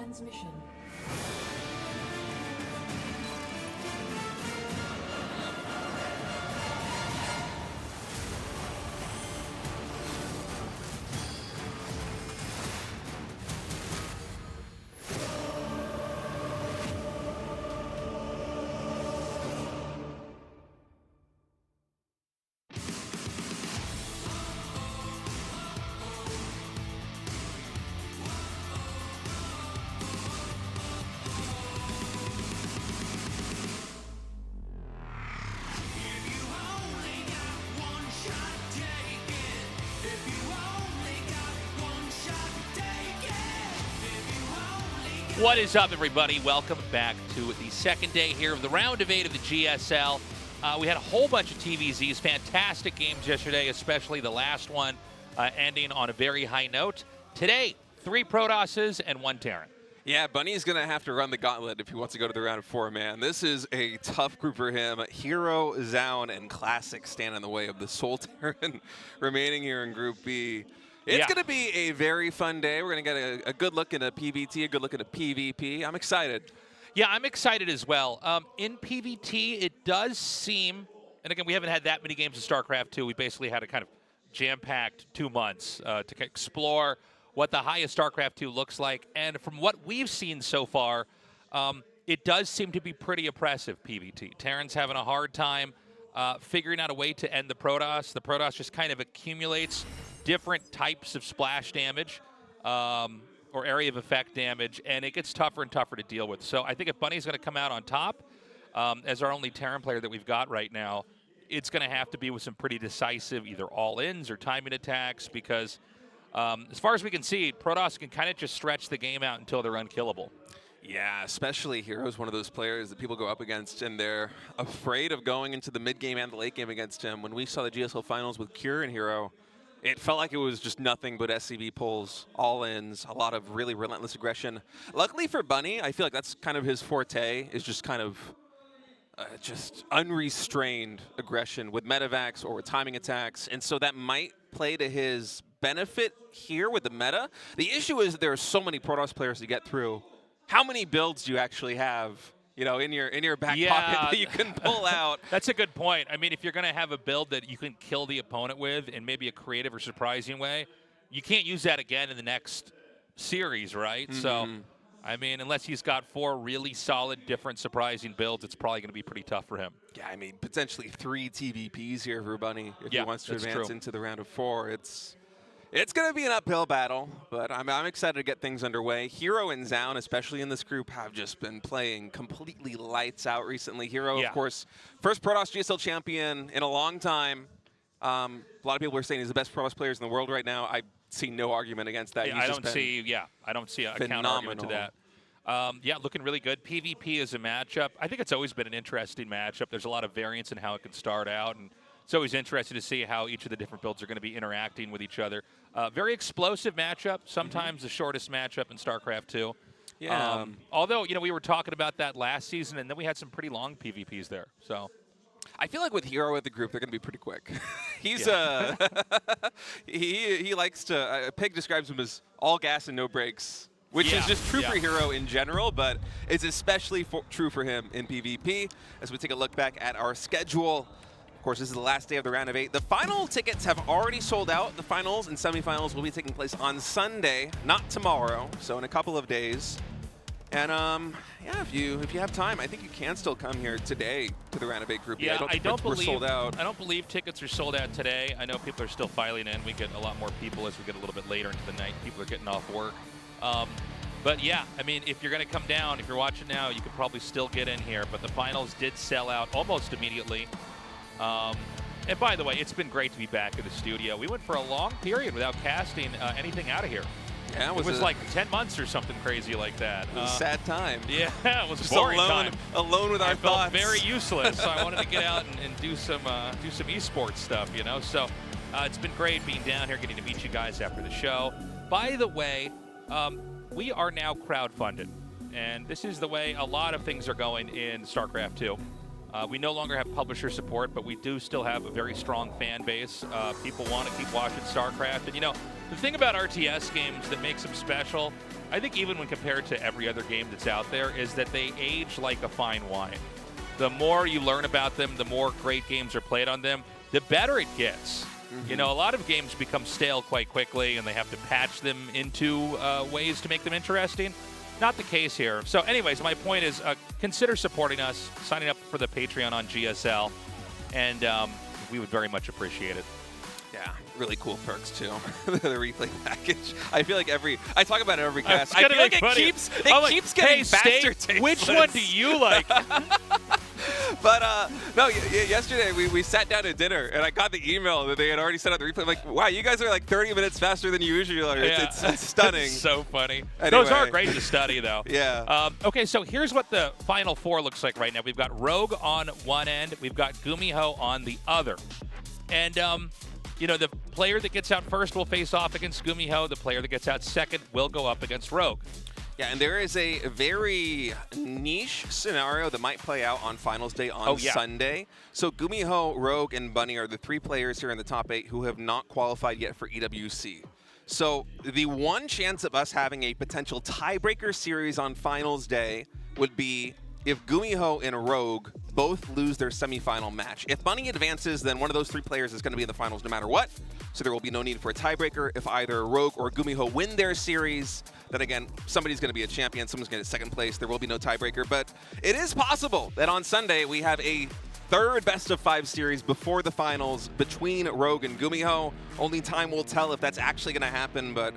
transmission. What is up, everybody? Welcome back to the second day here of the round of 8 of the GSL. We had a whole bunch of TVZs, fantastic games yesterday, especially the last one ending on a very high note. Today, 3 Protosses and 1 Terran. Yeah, Bunny's going to have to run the gauntlet if he wants to go to the round of 4, man. This is a tough group for him. herO, Zoun, and Classic stand in the way of the Soul Terran remaining here in Group B. It's going to be a very fun day. We're going to get a good look into PVT, a good look into PvP. I'm excited. Yeah, I'm excited as well. In PVT, it does seem, and again, we haven't had that many games of StarCraft 2. We basically had a kind of jam-packed 2 months to explore what the highest StarCraft 2 looks like. And from what we've seen so far, it does seem to be pretty oppressive, PVT. Terran's having a hard time figuring out a way to end the Protoss. The Protoss just kind of accumulates different types of splash damage or area of effect damage, and it gets tougher and tougher to deal with. So I think if Bunny's going to come out on top, as our only Terran player that we've got right now, it's going to have to be with some pretty decisive either all-ins or timing attacks because as far as we can see, Protoss can kind of just stretch the game out until they're unkillable. Yeah, especially herO's one of those players that people go up against, and they're afraid of going into the mid-game and the late game against him. When we saw the GSL finals with Cure and herO, it felt like it was just nothing but SCV pulls, all-ins, a lot of really relentless aggression. Luckily for Bunny, I feel like that's kind of his forte, is just kind of just unrestrained aggression with medevacs or with timing attacks, and so that might play to his benefit here with the meta. The issue is there are so many Protoss players to get through. How many builds do you actually have, you know, in your back pocket that you can pull out? That's a good point. I mean, if you're going to have a build that you can kill the opponent with in maybe a creative or surprising way, you can't use that again in the next series, right? Mm-hmm. So, I mean, unless he's got 4 really solid, different, surprising builds, it's probably going to be pretty tough for him. Yeah, I mean, potentially 3 TVPs here for Bunny if he wants to advance into the round of 4. It's going to be an uphill battle, but I'm excited to get things underway. herO and Zoun, especially in this group, have just been playing completely lights out recently. herO, of course, first Protoss GSL champion in a long time. A lot of people are saying he's the best Protoss players in the world right now. I see no argument against that. Yeah, I don't see a counter argument to that. Yeah, looking really good. PvP is a matchup. I think it's always been an interesting matchup. There's a lot of variance in how it can start out, and it's always interesting to see how each of the different builds are going to be interacting with each other. Very explosive matchup, sometimes the shortest matchup in StarCraft 2. Yeah. Although, you know, we were talking about that last season, and then we had some pretty long PvPs there. So I feel like with herO at the group, they're going to be pretty quick. He's he likes to. Pig describes him as all gas and no brakes, which is just true for herO in general, but it's especially true for him in PvP. As we take a look back at our schedule. Of course, this is the last day of the round of 8. The final tickets have already sold out. The finals and semifinals will be taking place on Sunday, not tomorrow, so in a couple of days. And yeah, if you have time, I think you can still come here today to the round of 8 group. Yeah, I don't believe we're sold out. I don't believe tickets are sold out today. I know people are still filing in. We get a lot more people as we get a little bit later into the night. People are getting off work. But yeah, I mean, if you're going to come down, if you're watching now, you could probably still get in here. But the finals did sell out almost immediately. And by the way, it's been great to be back in the studio. We went for a long period without casting anything out of here. Yeah, it was like 10 months or something crazy like that. It was a sad time. Yeah, it was just boring alone, time. Alone with our thoughts. I felt very useless, so I wanted to get out and do some esports stuff, you know. So it's been great being down here, getting to meet you guys after the show. By the way, we are now crowdfunded, and this is the way a lot of things are going in StarCraft 2. We no longer have publisher support, but we do still have a very strong fan base. People want to keep watching StarCraft. And, you know, The thing about RTS games that makes them special, I think even when compared to every other game that's out there, is that they age like a fine wine. The more you learn about them, the more great games are played on them, the better it gets. You know, a lot of games become stale quite quickly, and they have to patch them into ways to make them interesting. Not the case here. So anyways, my point is consider supporting us, signing up for the Patreon on GSL, and we would very much appreciate it. Yeah, really cool perks too. The replay package. I feel like I talk about it every cast. I feel like it keeps getting faster. State, which one do you like? But no, yesterday we sat down at dinner and I got the email that they had already set up the replay. I'm like, wow, you guys are like 30 minutes faster than you usually are. It's stunning. It's so funny. Anyway. Those are great to study, though. Yeah. Okay, so here's what the Final Four looks like right now. We've got Rogue on one end. We've got Gumiho on the other. And, you know, the player that gets out first will face off against Gumiho. The player that gets out second will go up against Rogue. Yeah, and there is a very niche scenario that might play out on Finals Day on Sunday. So Gumiho, Rogue, and Bunny are the 3 players here in the top 8 who have not qualified yet for EWC. So the one chance of us having a potential tiebreaker series on Finals Day would be if Gumiho and Rogue both lose their semifinal match. If Bunny advances, then one of those 3 players is going to be in the finals no matter what. So there will be no need for a tiebreaker. If either Rogue or Gumiho win their series, then again, somebody's going to be a champion. Someone's going to get second place. There will be no tiebreaker. But it is possible that on Sunday we have a 3rd best-of-5 series before the finals between Rogue and Gumiho. Only time will tell if that's actually going to happen, but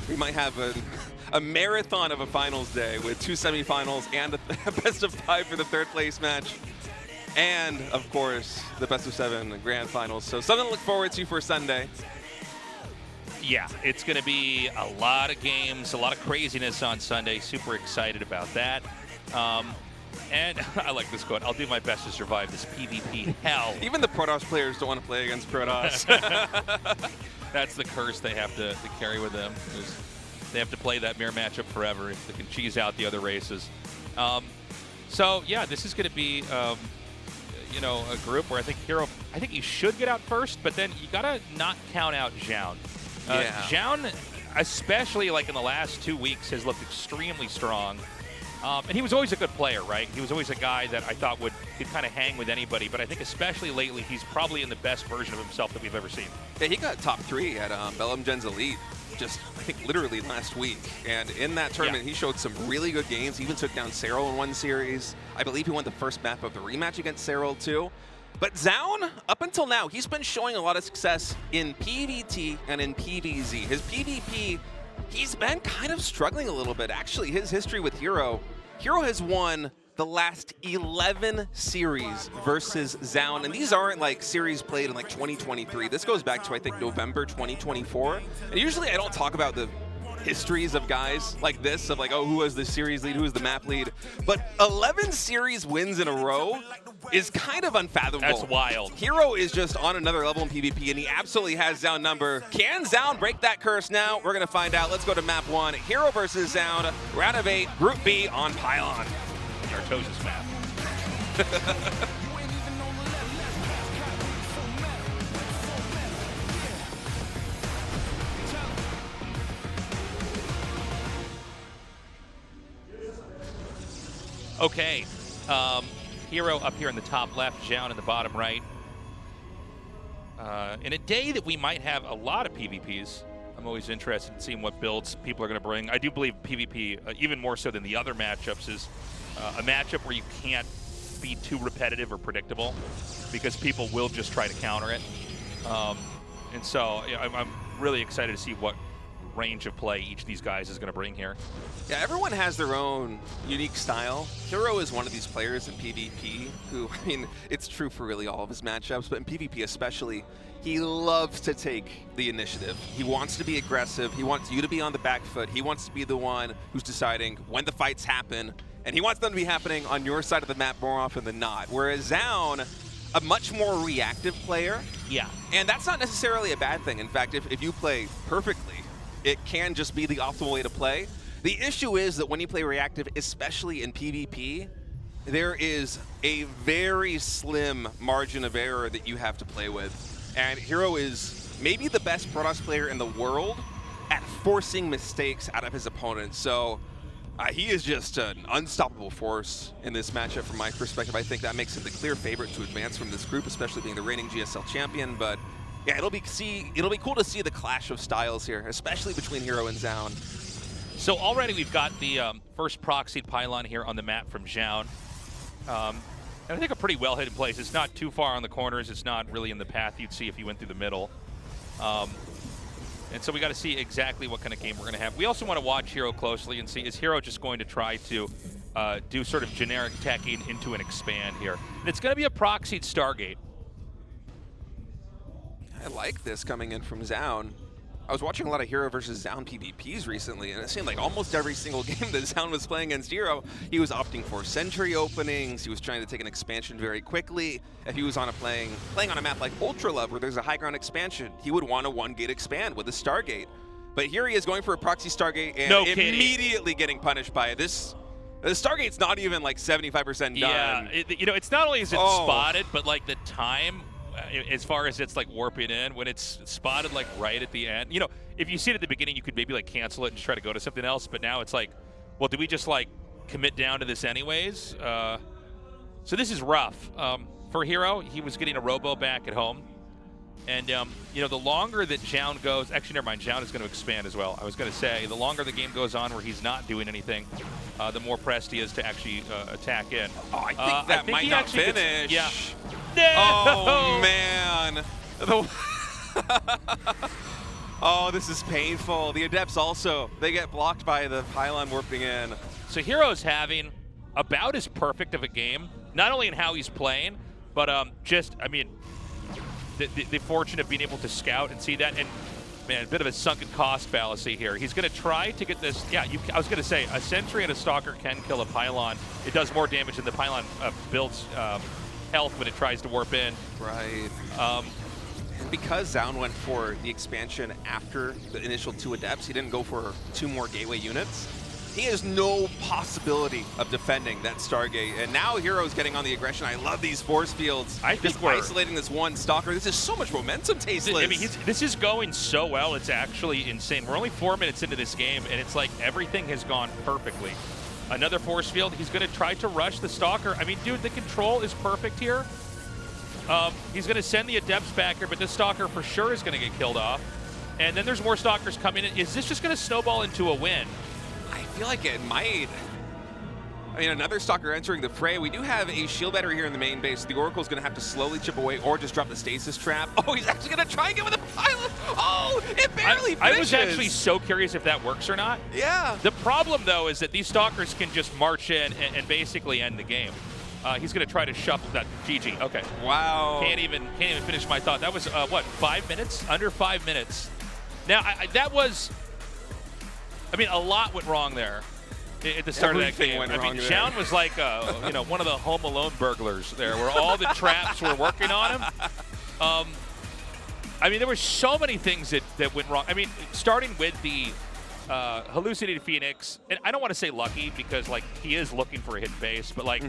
we might have a marathon of a finals day with 2 semifinals and a best-of-5 for the 3rd place match. And, of course, the best-of-7 grand finals. So something to look forward to for Sunday. Yeah, it's going to be a lot of games, a lot of craziness on Sunday. Super excited about that. And I like this quote. I'll do my best to survive this PvP hell. Even the Protoss players don't want to play against Protoss. That's the curse they have to carry with them. They have to play that mirror matchup forever if they can cheese out the other races. So, yeah, this is going to be, you know, a group where I think herO, I think he should get out first, but then you got to not count out Zoun. Zoun, especially like in the last 2 weeks, has looked extremely strong. And he was always a good player, right? He was always a guy that I thought could kind of hang with anybody. But I think especially lately, he's probably in the best version of himself that we've ever seen. Yeah, he got top 3 at Bellum Gen's Elite just, I think, literally last week. And in that tournament, he showed some really good games. He even took down herO in one series. I believe he won the first map of the rematch against herO, too. But Zoun, up until now, he's been showing a lot of success in PvT and in PvZ. His PvP, he's been kind of struggling a little bit. Actually, his history with herO has won the last 11 series versus Zoun, and these aren't like series played in like 2023. This goes back to, I think, November 2024. And usually I don't talk about the histories of guys like this, of like, oh, who was the series lead, who was the map lead. But 11 series wins in a row is kind of unfathomable. That's wild. herO is just on another level in PvP, and he absolutely has Zoun number. Can Zoun break that curse now? We're going to find out. Let's go to map 1. herO versus Zoun, round of 8, Group B on Pylon. The Artosis map. Okay, herO up here in the top left, Zoun in the bottom right. In a day that we might have a lot of PvPs, I'm always interested in seeing what builds people are going to bring. I do believe PvP, even more so than the other matchups, is a matchup where you can't be too repetitive or predictable because people will just try to counter it. And so I'm really excited to see what range of play each of these guys is going to bring here. Yeah, everyone has their own unique style. herO is one of these players in PvP who, I mean, it's true for really all of his matchups, but in PvP especially, he loves to take the initiative. He wants to be aggressive. He wants you to be on the back foot. He wants to be the one who's deciding when the fights happen, and he wants them to be happening on your side of the map more often than not. Whereas Zoun, a much more reactive player. Yeah. And that's not necessarily a bad thing. In fact, if you play perfectly, it can just be the optimal way to play. The issue is that when you play reactive, especially in PvP, there is a very slim margin of error that you have to play with. And herO is maybe the best Protoss player in the world at forcing mistakes out of his opponents. So he is just an unstoppable force in this matchup from my perspective. I think that makes him the clear favorite to advance from this group, especially being the reigning GSL champion. But yeah, it'll be cool to see the clash of styles here, especially between herO and Zoun. So already we've got the first proxied pylon here on the map from Zoun. And I think a pretty well hidden place. It's not too far on the corners. It's not really in the path you'd see if you went through the middle. And so we got to see exactly what kind of game we're going to have. We also want to watch herO closely and see, is herO just going to try to do sort of generic teching into an expand here? And it's going to be a proxied Stargate. I like this coming in from Zoun. I was watching a lot of herO versus Zoun PvPs recently, and it seemed like almost every single game that Zoun was playing against herO, he was opting for Sentry openings, he was trying to take an expansion very quickly. If he was on playing on a map like Ultra Love, where there's a high ground expansion, he would want a 1-gate expand with a Stargate. But here he is going for a proxy Stargate and immediately getting punished by it. The Stargate's not even like 75% done. Yeah, it's not only is it spotted, but like the time, as far as it's like warping in, when it's spotted like right at the end. If you see it at the beginning, you could maybe like cancel it and just try to go to something else. But now it's like, well, do we just like commit down to this anyways? So this is rough. For herO, he was getting a robo back at home. And, the longer that Zoun goes, actually, never mind, Zoun is going to expand as well. I was going to say, the longer the game goes on where he's not doing anything, the more pressed he is to actually attack in. Oh, I think that might not finish. Yeah. No! Oh, man. Oh, this is painful. The Adepts also, they get blocked by the pylon warping in. So herO's having about as perfect of a game, not only in how he's playing, but the fortune of being able to scout and see that. And, man, a bit of a sunken cost fallacy here. He's going to try to get this. Yeah, I was going to say, a Sentry and a Stalker can kill a pylon. It does more damage than the pylon builds health when it tries to warp in. Right. Because Zoun went for the expansion after the initial 2 Adepts, he didn't go for 2 more Gateway units. He has no possibility of defending that Stargate. And now herO's getting on the aggression. I love these force fields. I think just isolating this one Stalker. This is so much momentum, Tasteless. I mean, this is going so well. It's actually insane. We're only 4 minutes into this game, and it's like everything has gone perfectly. Another force field. He's going to try to rush the Stalker. I mean, dude, the control is perfect here. He's going to send the Adepts back here, but this Stalker for sure is going to get killed off. And then there's more Stalkers coming in. Is this just going to snowball into a win? I feel like it might. I mean, another Stalker entering the fray. We do have a shield battery here in the main base. The Oracle's going to have to slowly chip away or just drop the stasis trap. Oh, he's actually going to try and get with a pilot. Oh, it barely finishes. I was actually so curious if that works or not. Yeah. The problem, though, is that these Stalkers can just march in and basically end the game. He's going to try to shuffle that. GG. Okay. Wow. Can't even finish my thought. That was, what, 5 minutes? Under 5 minutes. Now, that was... I mean, a lot went wrong there at the start of that game. I mean, Zoun was like, one of the Home Alone burglars there, where all the traps were working on him. I mean, there were so many things that went wrong. I mean, starting with the hallucinated Phoenix, and I don't want to say lucky because, like, he is looking for a hidden base, but, like,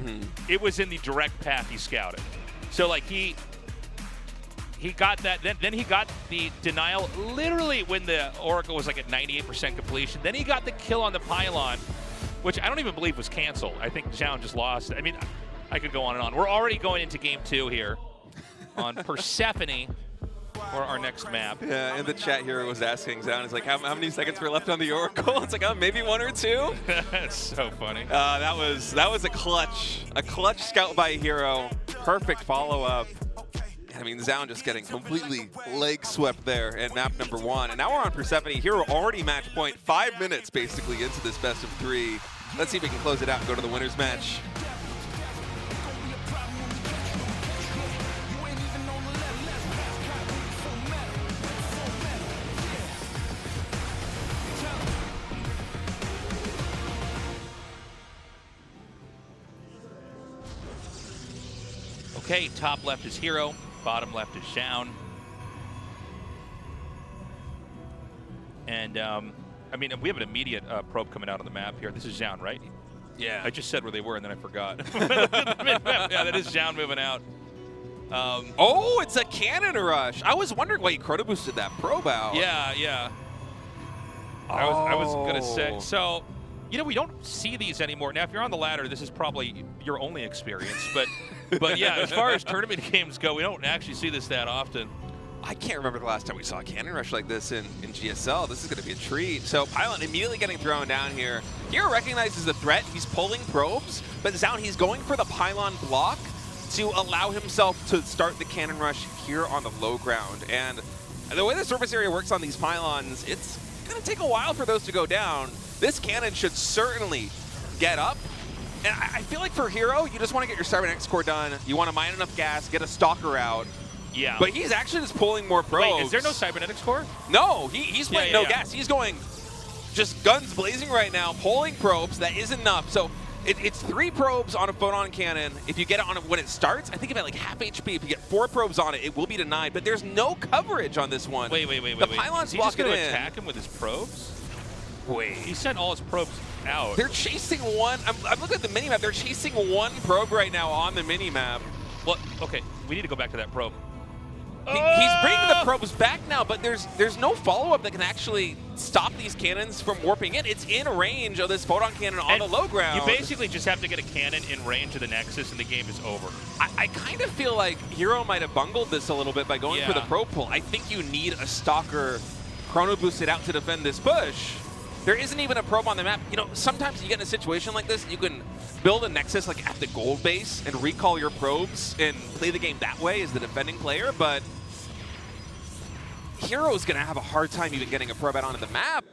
it was in the direct path he scouted. So, like, he got that, then he got the denial literally when the Oracle was like at 98% completion. Then he got the kill on the pylon, which I don't even believe was canceled. I think Zoun just lost. I mean, I could go on and on. We're already going into game 2 here on Persephone for our next map. Yeah, in the chat here was asking Zoun, it's like, how many seconds were left on the Oracle? It's like, maybe 1 or 2. That's so funny. That was a clutch scout by herO. Perfect follow-up. I mean, Zoun just getting completely leg swept there at map number 1. And now we're on Persephone. herO already match point, 5 minutes basically into this best of 3. Let's see if we can close it out and go to the winner's match. Okay, top left is herO. Bottom left is Zoun. And, I mean, we have an immediate probe coming out on the map here. This is Zoun, right? Yeah. I just said where they were, and then I forgot. Yeah, that is Zoun moving out. Oh, it's a cannon rush. I was wondering why he chrono boosted that probe out. Yeah, yeah. I was gonna say. So, you know, we don't see these anymore. Now, if you're on the ladder, this is probably your only experience. But yeah, as far as tournament games go, we don't actually see this that often. I can't remember the last time we saw a cannon rush like this in GSL. This is going to be a treat. So Pylon immediately getting thrown down here. herO recognizes the threat. He's pulling probes, but Zoun, he's going for the pylon block to allow himself to start the cannon rush here on the low ground. And the way the surface area works on these pylons, it's going to take a while for those to go down. This cannon should certainly get up. And I feel like for herO, you just want to get your Cybernetics core done. You want to mine enough gas, get a stalker out. Yeah. But he's actually just pulling more probes. Wait, is there no Cybernetics core? No, he's playing no gas. He's going just guns blazing right now, pulling probes. That is enough. So it's 3 probes on a photon cannon. If you get it on it when it starts, I think about like half HP. If you get 4 probes on it, it will be denied. But there's no coverage on this one. Wait. The pylons block it in. Is he just going to attack him with his probes? Wait. He sent all his probes out. They're chasing one. I'm looking at the minimap. They're chasing one probe right now on the minimap. Well, okay. We need to go back to that probe. He's bringing the probes back now, but there's no follow-up that can actually stop these cannons from warping in. It's in range of this photon cannon on the low ground. You basically just have to get a cannon in range of the Nexus, and the game is over. I kind of feel like herO might have bungled this a little bit by going for the probe pull. I think you need a stalker chrono boosted out to defend this push. There isn't even a probe on the map. You know, sometimes you get in a situation like this, you can build a Nexus like at the gold base and recall your probes and play the game that way as the defending player, but herO's going to have a hard time even getting a probe out onto the map.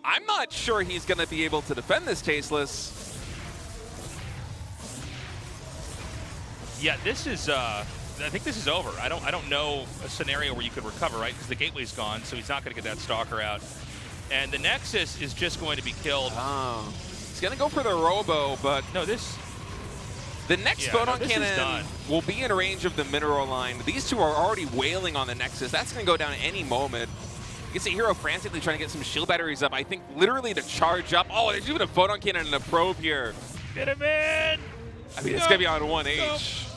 I'm not sure he's going to be able to defend this Tasteless. Yeah, this is, I think this is over. I don't know a scenario where you could recover, right? Because the gateway's gone, so he's not going to get that stalker out. And the Nexus is just going to be killed. Oh. He's going to go for the Robo, but no, this... The next photon cannon will be in range of the mineral line. These two are already wailing on the Nexus. That's going to go down at any moment. You can see herO frantically trying to get some shield batteries up. I think literally to charge up. Oh, there's even a photon cannon and a probe here. Get him in! I mean, it's going to be on 1H.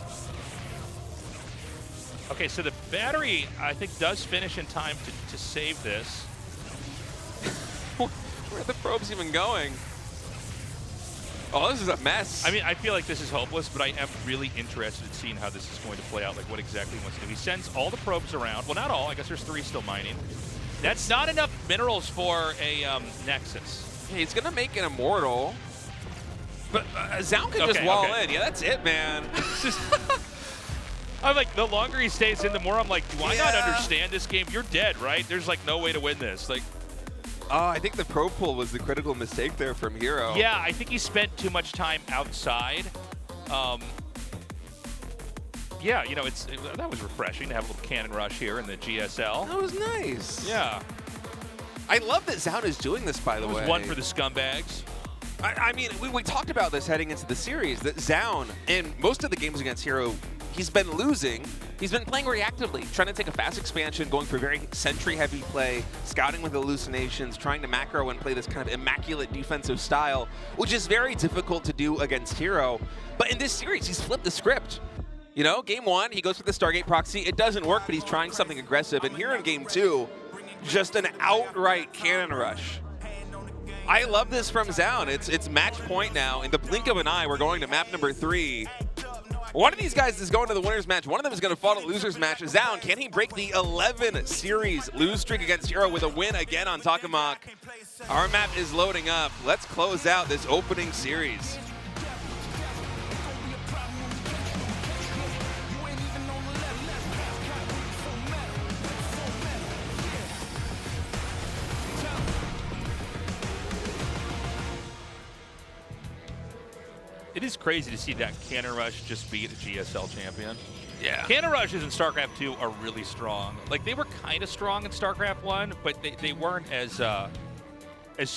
Okay, so the battery, I think, does finish in time to save this. Where are the probes even going? Oh, this is a mess. I mean, I feel like this is hopeless, but I am really interested in seeing how this is going to play out, like what exactly he wants to do. He sends all the probes around. Well, not all. I guess there's 3 still mining. That's not enough minerals for a Nexus. Yeah, he's going to make an Immortal. But Zoun can just wall in. Yeah, that's it, man. I'm like, the longer he stays in, the more I'm like, do I not understand this game? You're dead, right? There's like no way to win this. Like, oh, I think the probe pull was the critical mistake there from herO. Yeah, I think he spent too much time outside. Yeah, you know, that was refreshing to have a little cannon rush here in the GSL. That was nice. Yeah. I love that Zoun is doing this, by the way. It was one for the scumbags. I mean, we talked about this heading into the series, that Zoun, in most of the games against herO, he's been losing. He's been playing reactively, trying to take a fast expansion, going for very sentry-heavy play, scouting with hallucinations, trying to macro and play this kind of immaculate defensive style, which is very difficult to do against herO. But in this series, he's flipped the script. You know, game 1, he goes for the Stargate proxy. It doesn't work, but he's trying something aggressive. And here in game 2, just an outright cannon rush. I love this from Zoun. It's match point now. In the blink of an eye, we're going to map number 3. One of these guys is going to the winner's match. One of them is going to fall to loser's match. Zoun, can he break the 11 series lose streak against herO with a win again on Tokamak? Our map is loading up. Let's close out this opening series. It is crazy to see that Cannon Rush just beat a GSL champion. Yeah. Cannon Rushes in StarCraft 2 are really strong. Like, they were kind of strong in StarCraft 1, but they weren't as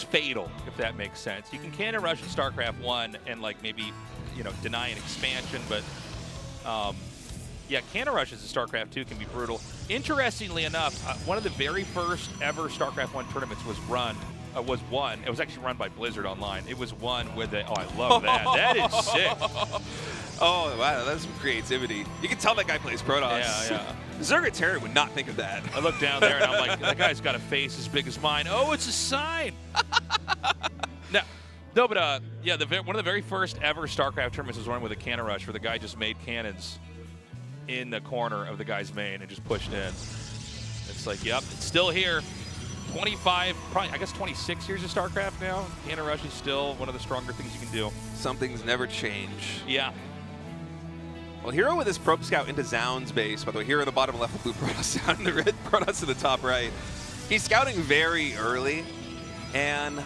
fatal, if that makes sense. You can Cannon Rush in StarCraft 1 and, like, maybe, you know, deny an expansion, but, yeah, Cannon Rushes in StarCraft 2 can be brutal. Interestingly enough, one of the very first ever StarCraft 1 tournaments was won. It was actually run by Blizzard Online. It was won with a, oh, I love that. That is sick. Oh, wow, that's some creativity. You can tell that guy plays Protoss. Yeah, yeah. Zergatarian would not think of that. I look down there and I'm like, that guy's got a face as big as mine. Oh, it's a sign. No, but yeah, one of the very first ever StarCraft tournaments was one with a cannon rush where the guy just made cannons in the corner of the guy's main and just pushed in. It's like, yep, it's still here. 25, probably, I guess 26 years of StarCraft now. Cannon rush is still one of the stronger things you can do. Some things never change. Yeah. Well, herO with his probe scout into Zoun's base. By the way, here in the bottom left, the blue Protoss down in the red Protoss in the top right. He's scouting very early, and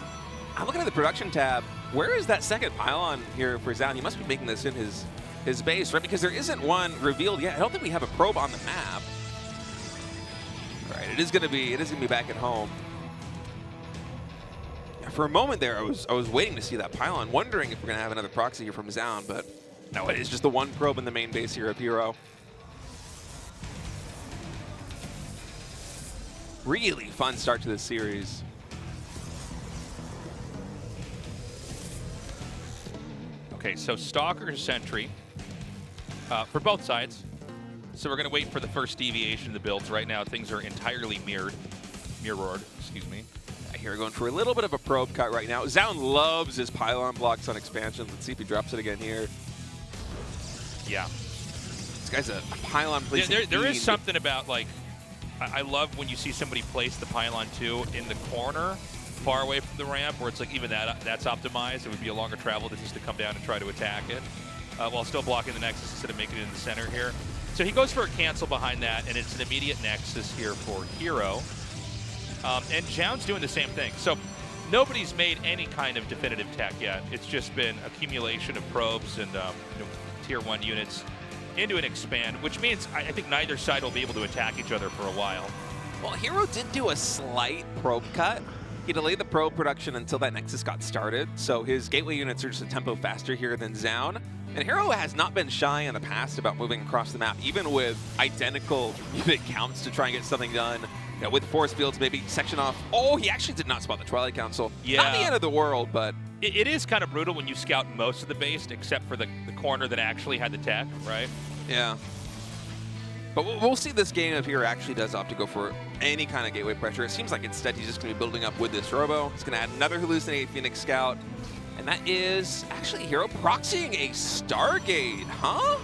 I'm looking at the production tab. Where is that second pylon here for Zoun? He must be making this in his base, right? Because there isn't one revealed yet. I don't think we have a probe on the map. All right, it is going to be back at home. For a moment there, I was waiting to see that pylon, wondering if we're going to have another proxy here from Zoun, but no, it is just the one probe in the main base here of herO. Really fun start to this series. Okay, so Stalker Sentry for both sides. So we're going to wait for the first deviation of the builds. Right now, things are entirely mirrored, excuse me. Here, going for a little bit of a probe cut right now. Zoun loves his pylon blocks on expansions. Let's see if he drops it again here. Yeah. This guy's a pylon placing. There is something about, like, I love when you see somebody place the pylon 2 in the corner, far away from the ramp, where it's like even that's optimized. It would be a longer travel distance to come down and try to attack it, while still blocking the Nexus instead of making it in the center here. So he goes for a cancel behind that, and it's an immediate Nexus here for herO. And Zoun's doing the same thing. So nobody's made any kind of definitive tech yet. It's just been accumulation of probes and tier 1 units into an expand, which means I think neither side will be able to attack each other for a while. Well, herO did do a slight probe cut. He delayed the probe production until that Nexus got started, so his gateway units are just a tempo faster here than Zoun. And herO has not been shy in the past about moving across the map, even with identical unit counts to try and get something done. You know, with force fields, maybe section off. Oh, he actually did not spot the Twilight Council. Yeah. Not the end of the world, but It is kind of brutal when you scout most of the base, except for the corner that actually had the tech, right? yeah. But we'll see this game if herO actually does opt to go for any kind of gateway pressure. It seems like instead he's just going to be building up with this Robo. He's going to add another Hallucinate Phoenix Scout. And that is actually herO proxying a Stargate, huh?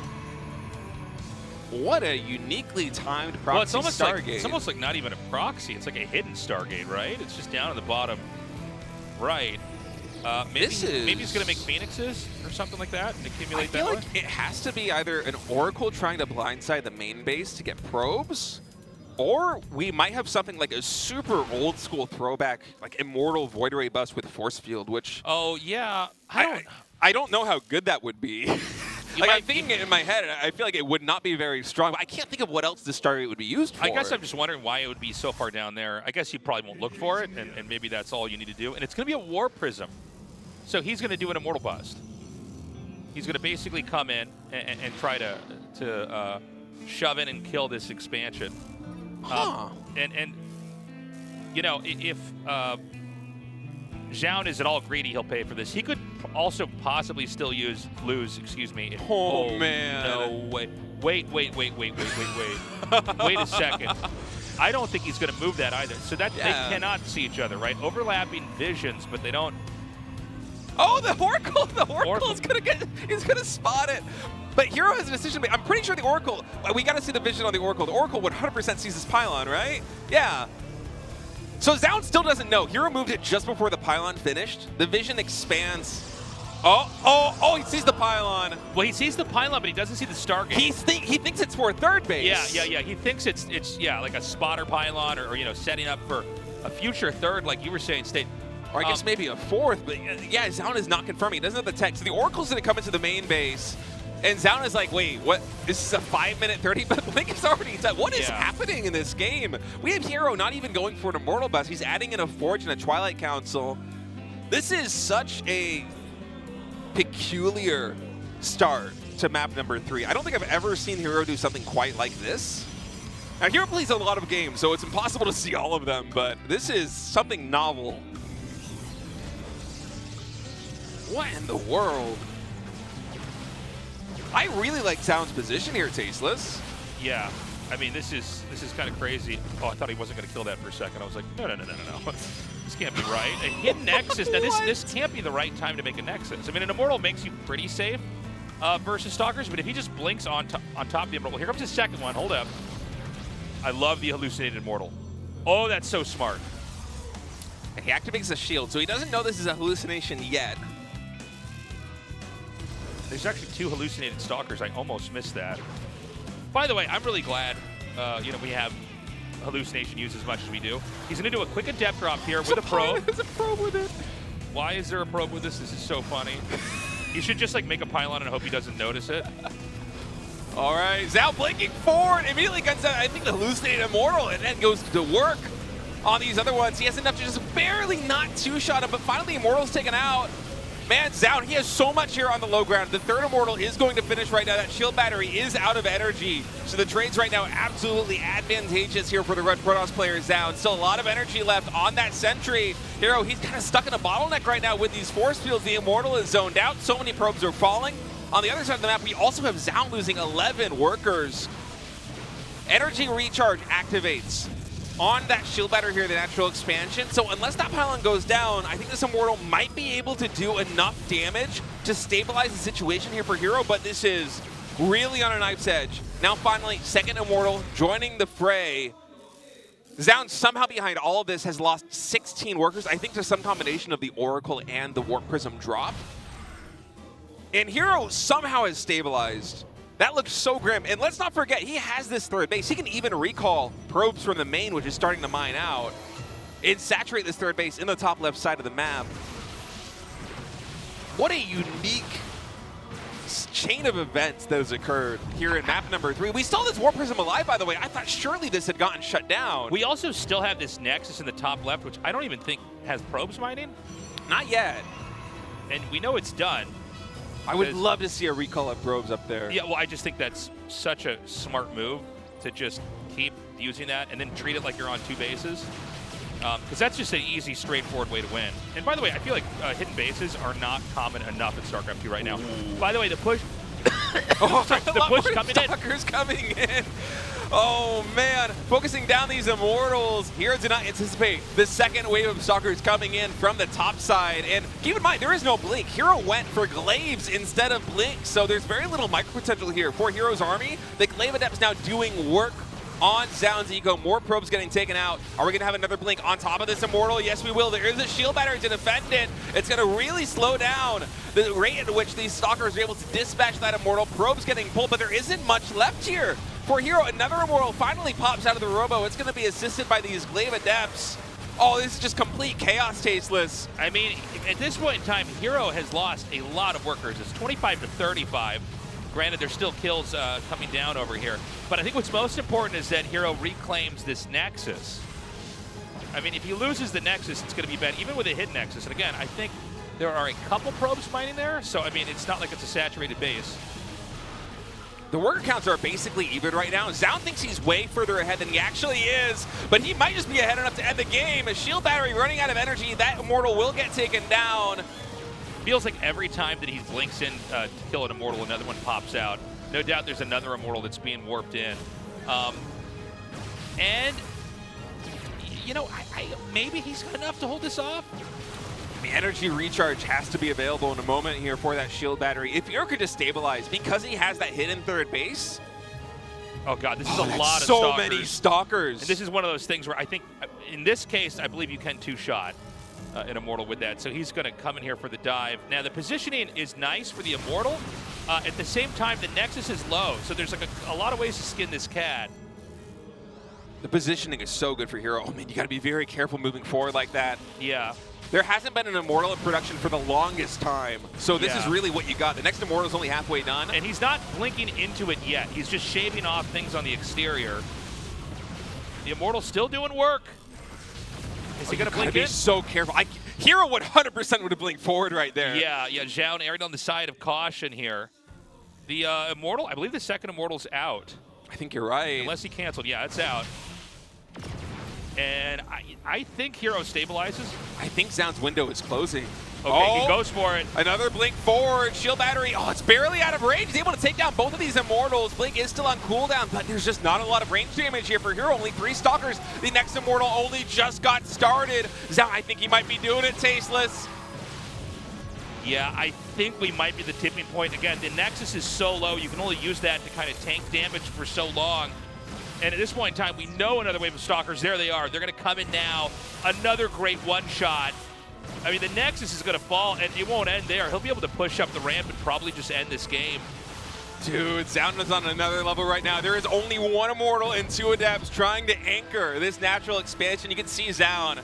What a uniquely timed proxy Stargate. It's almost like not even a proxy. It's like a hidden Stargate, right? It's just down at the bottom right. Maybe he's going to make Phoenixes or something like that and accumulate that way. I feel like it has to be either an Oracle trying to blindside the main base to get probes, or we might have something like a super old school throwback, like Immortal Void Ray bust with Force Field, which... Oh, yeah. I don't know how good that would be. Like, I'm thinking it in my head, and I feel like it would not be very strong, but I can't think of what else this Stargate would be used for. I guess I'm just wondering why it would be so far down there. I guess you probably won't look for it, and maybe that's all you need to do. And it's going to be a War Prism. So he's going to do an Immortal Bust. He's going to basically come in and try to shove in and kill this expansion. Huh. And you know, if Zoun is at all greedy, he'll pay for this. He could also possibly still lose, excuse me. Oh, man. No way. Wait. Wait a second. I don't think he's going to move that either. So that they cannot see each other, right? Overlapping visions, but they don't. Oh, the Oracle! The Oracle is gonna spot it. But herO has a decision to make. I'm pretty sure the Oracle, we gotta see the vision on the Oracle. The Oracle 100% sees this pylon, right? Yeah. So Zoun still doesn't know. herO moved it just before the pylon finished. The vision expands. Oh, he sees the pylon. Well, he sees the pylon, but he doesn't see the Stargate. He thinks it's for third base. Yeah. He thinks it's like a spotter pylon or setting up for a future third, like you were saying, State. Or I guess maybe a fourth, but yeah, Zoun is not confirming. He doesn't have the tech. So the Oracle's going to come into the main base, and Zoun is like, wait, what? This is a 5-minute, 30-minute blink is already done. What is happening in this game? We have herO not even going for an Immortal Bust. He's adding in a Forge and a Twilight Council. This is such a peculiar start to map number 3. I don't think I've ever seen herO do something quite like this. Now, herO plays a lot of games, so it's impossible to see all of them, but this is something novel. What in the world? I really like Zoun's position here, Tasteless. Yeah. I mean, this is kind of crazy. Oh, I thought he wasn't going to kill that for a second. I was like, no. This can't be right. A hidden Nexus. Now, this can't be the right time to make a Nexus. I mean, an Immortal makes you pretty safe versus Stalkers, but if he just blinks on top of the Immortal. Here comes his second one. Hold up. I love the hallucinated Immortal. Oh, that's so smart. He activates the shield, so he doesn't know this is a hallucination yet. There's actually 2 hallucinated Stalkers. I almost missed that. By the way, I'm really glad we have hallucination used as much as we do. He's going to do a quick adept drop here with a probe. There's a probe with it. Why is there a probe with this? This is so funny. You should just like make a pylon and hope he doesn't notice it. All right, Zoun blinking forward, immediately guns out, I think, the hallucinated Immortal, and then goes to work on these other ones. He has enough to just barely not two-shot him, but finally Immortal's taken out. Man, Zoun, he has so much here on the low ground. The third Immortal is going to finish right now. That shield battery is out of energy. So the trades right now absolutely advantageous here for the Red Protoss player, Zoun. Still a lot of energy left on that sentry. herO, he's kind of stuck in a bottleneck right now with these force fields. The Immortal is zoned out. So many probes are falling. On the other side of the map, we also have Zoun losing 11 workers. Energy recharge activates on that shield battery here, the natural expansion. So unless that pylon goes down, I think this Immortal might be able to do enough damage to stabilize the situation here for herO, but this is really on a knife's edge. Now finally, second Immortal joining the fray. Zoun somehow behind all of this has lost 16 workers. I think there's some combination of the Oracle and the Warp Prism drop. And herO somehow has stabilized. That looks so grim. And let's not forget, he has this third base. He can even recall probes from the main, which is starting to mine out, and saturate this third base in the top left side of the map. What a unique chain of events that has occurred here in map number 3. We still have this Warp Prism alive, by the way. I thought surely this had gotten shut down. We also still have this Nexus in the top left, which I don't even think has probes mining. Not yet. And we know it's done. I would love to see a recall of probes up there. Yeah, well, I just think that's such a smart move to just keep using that and then treat it like you're on 2 bases. Because that's just an easy, straightforward way to win. And by the way, I feel like hidden bases are not common enough in StarCraft 2 right now. Ooh. By the way, the push... the push coming in. Oh man, focusing down these Immortals. herO did not anticipate the second wave of Stalkers coming in from the top side. And keep in mind, there is no blink. herO went for glaives instead of blink, so there's very little micro potential here for herO's army. The glaive adept's now doing work on Zoun's eco. More probes getting taken out. Are we going to have another blink on top of this Immortal? Yes, we will. There is a shield battery to defend it. It's going to really slow down the rate at which these Stalkers are able to dispatch that Immortal. Probes getting pulled, but there isn't much left here. For herO, another Immortal finally pops out of the Robo. It's going to be assisted by these Glaive Adepts. Oh, this is just complete chaos, Tasteless. I mean, at this point in time, herO has lost a lot of workers. It's 25 to 35. Granted, there's still kills coming down over here. But I think what's most important is that herO reclaims this Nexus. I mean, if he loses the Nexus, it's going to be bad, even with a hidden Nexus. And again, I think there are a couple probes mining there. So, I mean, it's not like it's a saturated base. The worker counts are basically even right now. Zoun thinks he's way further ahead than he actually is, but he might just be ahead enough to end the game. A shield battery running out of energy. That Immortal will get taken down. Feels like every time that he blinks in to kill an Immortal, another one pops out. No doubt there's another Immortal that's being warped in. And, you know, maybe he's got enough to hold this off. The energy recharge has to be available in a moment here for that shield battery. If herO could just stabilize, because he has that hidden third base. Oh God, this is a lot of so Stalkers. Many Stalkers. And this is one of those things where I think, in this case, I believe you can two-shot an Immortal with that. So he's going to come in here for the dive. Now the positioning is nice for the Immortal. At the same time, the Nexus is low, so there's like a lot of ways to skin this cat. The positioning is so good for herO. Oh man, you got to be very careful moving forward like that. Yeah. There hasn't been an Immortal in production for the longest time. So this is really what you got. The next Immortal is only halfway done. And he's not blinking into it yet. He's just shaving off things on the exterior. The Immortal's still doing work. Is he going to blink in? Be so careful. herO 100% would have blinked forward right there. Yeah, Zoun erring on the side of caution here. The Immortal, I believe the second Immortal's out. I think you're right. Unless he canceled. Yeah, it's out. And I think herO stabilizes. I think Zoun's window is closing. Okay, he goes for it. Another Blink forward, shield battery. Oh, it's barely out of range. He's able to take down both of these Immortals. Blink is still on cooldown, but there's just not a lot of range damage here for herO. Only 3 Stalkers. The next Immortal only just got started. Zoun, I think he might be doing it tasteless. Yeah, I think we might be the tipping point. Again, the Nexus is so low, you can only use that to kind of tank damage for so long. And at this point in time, we know another wave of Stalkers. There they are. They're going to come in now. Another great one-shot. I mean, the Nexus is going to fall, and it won't end there. He'll be able to push up the ramp and probably just end this game. Dude, Zoun is on another level right now. There is only 1 Immortal and 2 Adepts trying to anchor this natural expansion. You can see Zoun.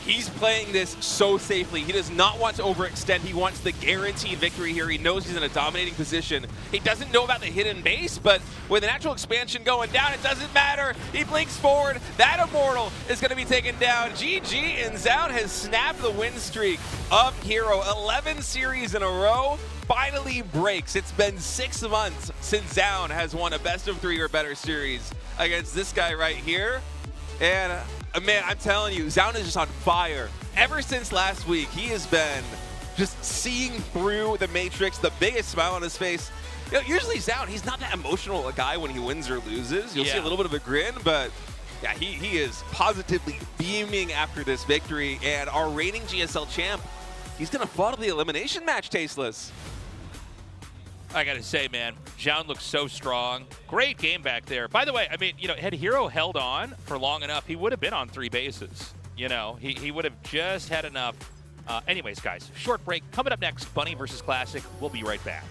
He's playing this so safely. He does not want to overextend. He wants the guaranteed victory here. He knows he's in a dominating position. He doesn't know about the hidden base, but with the natural expansion going down, it doesn't matter. He blinks forward. That Immortal is going to be taken down. GG, and Zoun has snapped the win streak of herO. 11 series in a row finally breaks. It's been 6 months since Zoun has won a best of 3 or better series against this guy right here. And man, I'm telling you, Zoun is just on fire. Ever since last week, he has been just seeing through the Matrix, the biggest smile on his face. You know, usually Zoun, he's not that emotional a guy when he wins or loses. You'll see a little bit of a grin, but yeah, he is positively beaming after this victory. And our reigning GSL champ, he's going to fall to the elimination match tasteless. I got to say, man, Zoun looks so strong. Great game back there. By the way, I mean, you know, had herO held on for long enough, he would have been on 3 bases. You know, he would have just had enough. Anyways, guys, short break. Coming up next, Bunny versus Classic. We'll be right back.